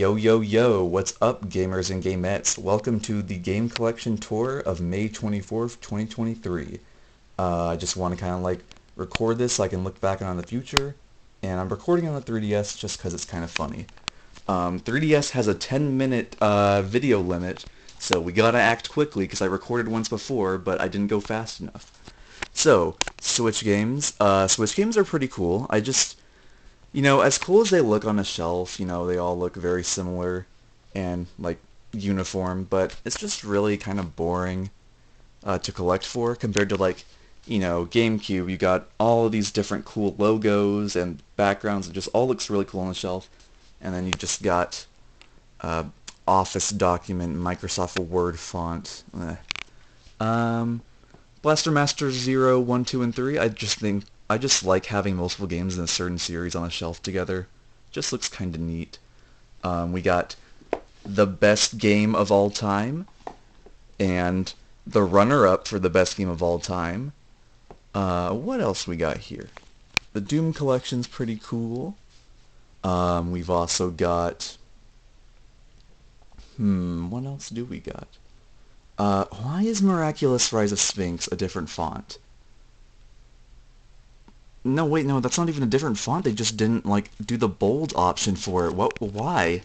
Yo, yo, yo, what's up, gamers and gamettes? Welcome to the Game Collection Tour of May 24th, 2023. I just want to kind of like record this so I can look back on the future, and I'm recording on the 3DS just because it's kind of funny. 3DS has a 10-minute video limit, so we gotta act quickly because I recorded once before, but I didn't go fast enough. So, Switch games. Switch games are pretty cool. As cool as they look on a shelf, they all look very similar and, like, uniform, but it's just really kind of boring to collect for compared to, like, GameCube. You got all of these different cool logos and backgrounds. It just all looks really cool on the shelf. And then you just got Office document, Microsoft Word font. Blaster Master 0, 1, 2, and 3, I just like having multiple games in a certain series on a shelf together. Just looks kind of neat. We got the best game of all time, and the runner-up for the best game of all time. What else we got here? The Doom collection's pretty cool. We've also got... what else do we got? Why is Miraculous Rise of Sphinx a different font? No, wait, no, that's not even a different font. They just didn't, like, do the bold option for it. Why?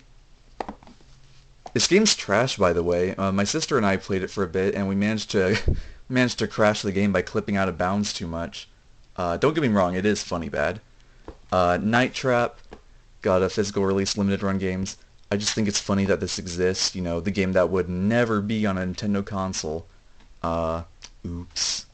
This game's trash, by the way. My sister and I played it for a bit, and we managed to managed to crash the game by clipping out of bounds too much. Don't get me wrong, it is funny bad. Night Trap got a physical release limited run games. I just think it's funny that this exists, the game that would never be on a Nintendo console. Oops.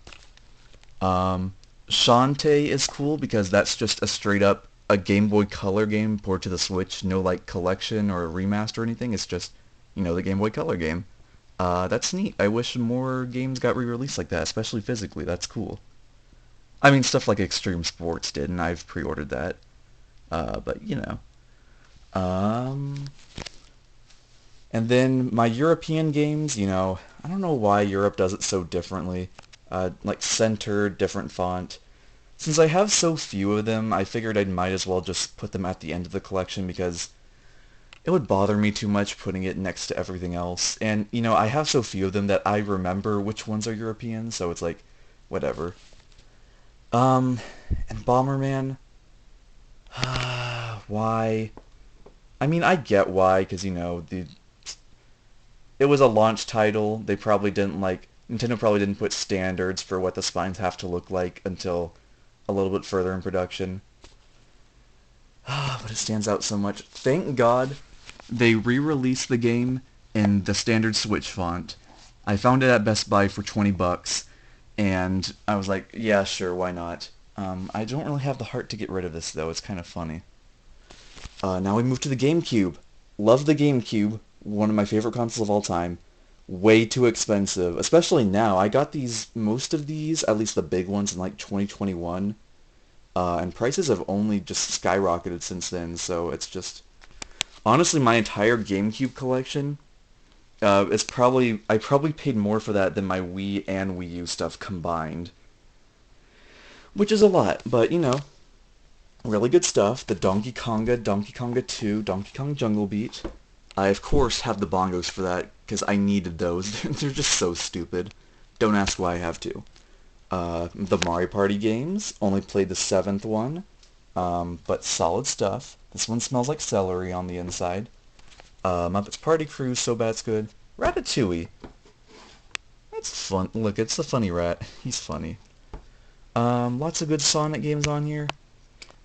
Shantae is cool because that's just a straight up a Game Boy Color game ported to the Switch, no like collection or a remaster or anything. It's just, the Game Boy Color game. That's neat. I wish more games got re-released like that, especially physically. That's cool. I mean, stuff like Extreme Sports did, and I've pre-ordered that. But, Um, and then my European games, I don't know why Europe does it so differently. Like centered, different font. Since I have so few of them, I figured I might as well just put them at the end of the collection because it would bother me too much putting it next to everything else. And, I have so few of them that I remember which ones are European, so it's like, whatever. And Bomberman, why? I mean, I get why, because, it was a launch title. They probably didn't, Nintendo probably didn't put standards for what the spines have to look like until a little bit further in production. But it stands out so much. Thank God they re-released the game in the standard Switch font. I found it at Best Buy for 20 bucks, and I was like, yeah, sure, why not? I don't really have the heart to get rid of this, though. It's kind of funny. Now we move to the GameCube. Love the GameCube. One of my favorite consoles of all time. Way too expensive, especially now. I got most of these, at least the big ones, in like 2021. And prices have only just skyrocketed since then, so it's just... Honestly, my entire GameCube collection, I probably paid more for that than my Wii and Wii U stuff combined. Which is a lot, but, really good stuff. The Donkey Konga 2, Donkey Kong Jungle Beat. I, of course, have the bongos for that, because I needed those. They're just so stupid. Don't ask why I have to. The Mario Party games. Only played the 7th one. But solid stuff. This one smells like celery on the inside. Muppets Party Cruise, so bad it's good. Ratatouille. That's fun. Look, it's the funny rat. He's funny. Lots of good Sonic games on here.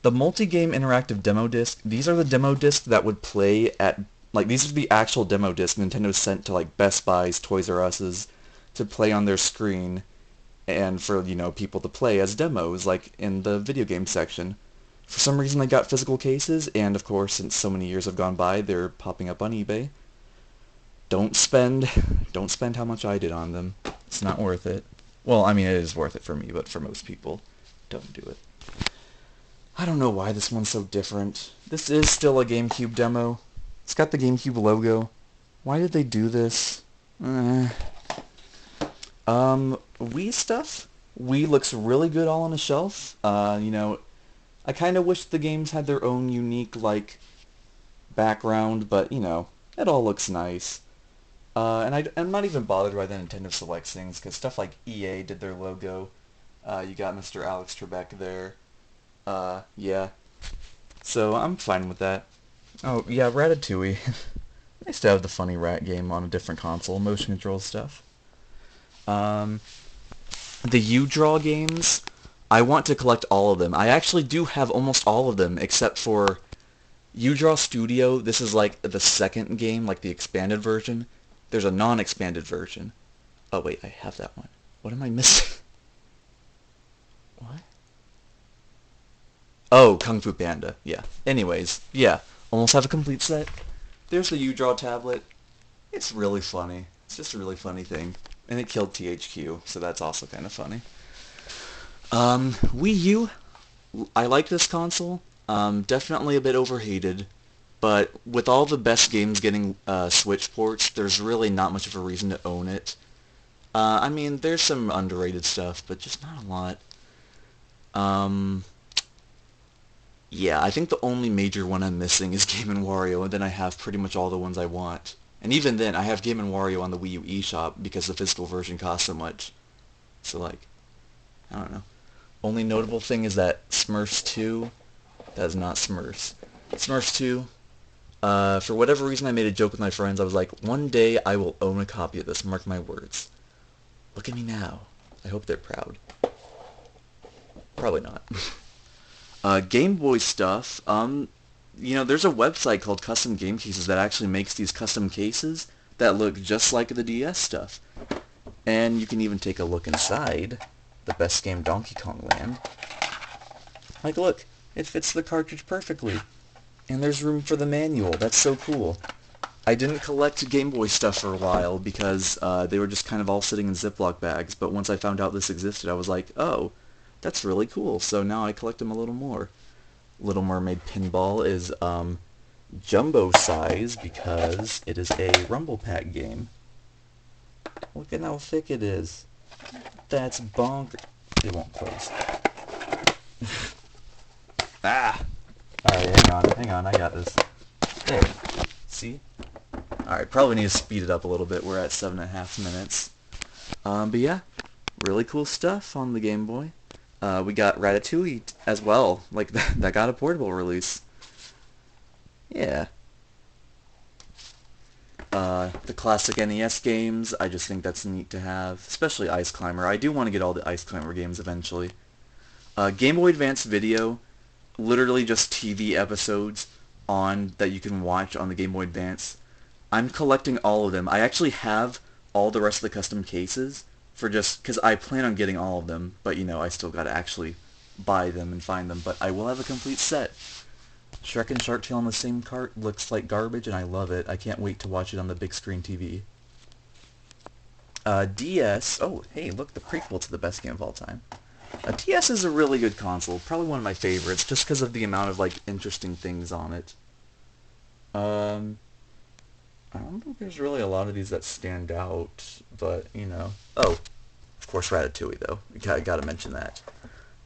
The multi-game interactive demo disc. These are the demo discs that would play at... these are the actual demo discs Nintendo sent to, Best Buy's, Toys R Us's, to play on their screen, and for, people to play as demos, in the video game section. For some reason, they got physical cases, and, of course, since so many years have gone by, they're popping up on eBay. Don't spend how much I did on them. It's not worth it. Well, I mean, it is worth it for me, but for most people, don't do it. I don't know why this one's so different. This is still a GameCube demo. It's got the GameCube logo. Why did they do this? Wii stuff? Wii looks really good all on a shelf. I kind of wish the games had their own unique, background, but, you know, it all looks nice. And I'm not even bothered by the Nintendo Select things, because stuff like EA did their logo. You got Mr. Alex Trebek there. Yeah. So I'm fine with that. Oh, yeah, Ratatouille. Nice to have the funny rat game on a different console, motion control stuff. Um, the U-Draw games, I want to collect all of them. I actually do have almost all of them, except for U-Draw Studio. This is like the second game, like the expanded version. There's a non-expanded version. Oh wait, I have that one. What am I missing? What? Oh, Kung Fu Panda. Yeah. Anyways, yeah. Almost have a complete set. There's the U-Draw tablet. It's really funny. It's just a really funny thing. And it killed THQ, so that's also kind of funny. Wii U. I like this console. Definitely a bit overhated. But with all the best games getting Switch ports, there's really not much of a reason to own it. I mean, there's some underrated stuff, but just not a lot. Yeah, I think the only major one I'm missing is Game & Wario, and then I have pretty much all the ones I want. And even then, I have Game & Wario on the Wii U eShop because the physical version costs so much. So, like, I don't know. Only notable thing is that Smurfs 2, that is not Smurfs. Smurfs 2, for whatever reason I made a joke with my friends. I was like, one day I will own a copy of this, mark my words. Look at me now. I hope they're proud. Probably not. Game Boy stuff, you know, there's a website called Custom Game Cases that actually makes these custom cases that look just like the DS stuff. And you can even take a look inside the best game Donkey Kong Land. Like, look, it fits the cartridge perfectly. And there's room for the manual. That's so cool. I didn't collect Game Boy stuff for a while because they were just kind of all sitting in Ziploc bags, but once I found out this existed, I was like, oh, that's really cool. So now I collect them a little more. Little Mermaid Pinball is jumbo size because it is a Rumble Pack game. Look at how thick it is. That's bonker. It won't close. Ah! Alright, hang on, I got this. There. See? Alright, probably need to speed it up a little bit. We're at 7.5 minutes. But yeah, really cool stuff on the Game Boy. We got Ratatouille as well. Like, that got a portable release. Yeah. The classic NES games, I just think that's neat to have. Especially Ice Climber. I do want to get all the Ice Climber games eventually. Game Boy Advance Video, literally just TV episodes that you can watch on the Game Boy Advance. I'm collecting all of them. I actually have all the rest of the custom cases for just because I plan on getting all of them, but you know, I still gotta actually buy them and find them. But I will have a complete set. Shrek and Shark Tale on the same cart looks like garbage, and I love it. I can't wait to watch it on the big screen TV. DS. Oh, hey, look, the prequel to the best game of all time. DS is a really good console, probably one of my favorites, just because of the amount of like interesting things on it. I don't think there's really a lot of these that stand out, but you know. Oh, of course, Ratatouille though. Gotta mention that.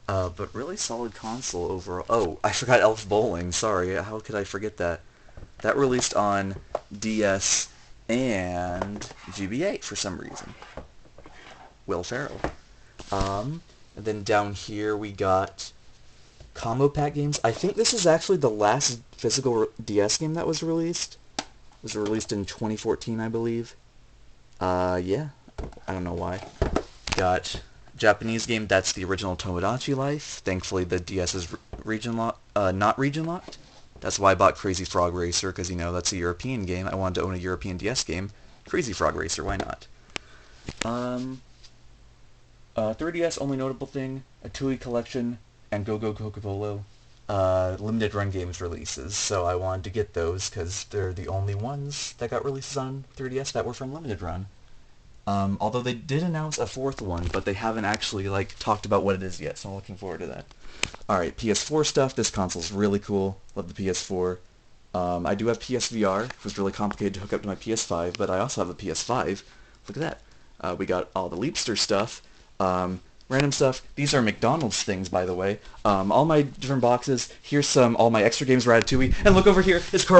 But really solid console overall. Oh, I forgot Elf Bowling. Sorry, how could I forget that? That released on DS and GBA for some reason. Will Ferrell. And then down here we got Combo Pack games. I think this is actually the last physical DS game that was released. It was released in 2014, I believe. Yeah. I don't know why. Got Japanese game, that's the original Tomodachi Life. Thankfully the DS is not region locked. That's why I bought Crazy Frog Racer, because, you know, that's a European game. I wanted to own a European DS game. Crazy Frog Racer, why not? 3DS, only notable thing, a Tui collection, and Go Go Coca-Cola limited run games releases. So I wanted to get those, because they're the only ones that got releases on 3DS that were from limited run. Although they did announce a fourth one, but they haven't actually, like, talked about what it is yet, so I'm looking forward to that. Alright, PS4 stuff. This console's really cool. Love the PS4. I do have PSVR. It was really complicated to hook up to my PS5, but I also have a PS5. Look at that. We got all the Leapster stuff. Random stuff. These are McDonald's things, by the way. All my different boxes. Here's all my extra games, Ratatouille. And look over here, it's Carl.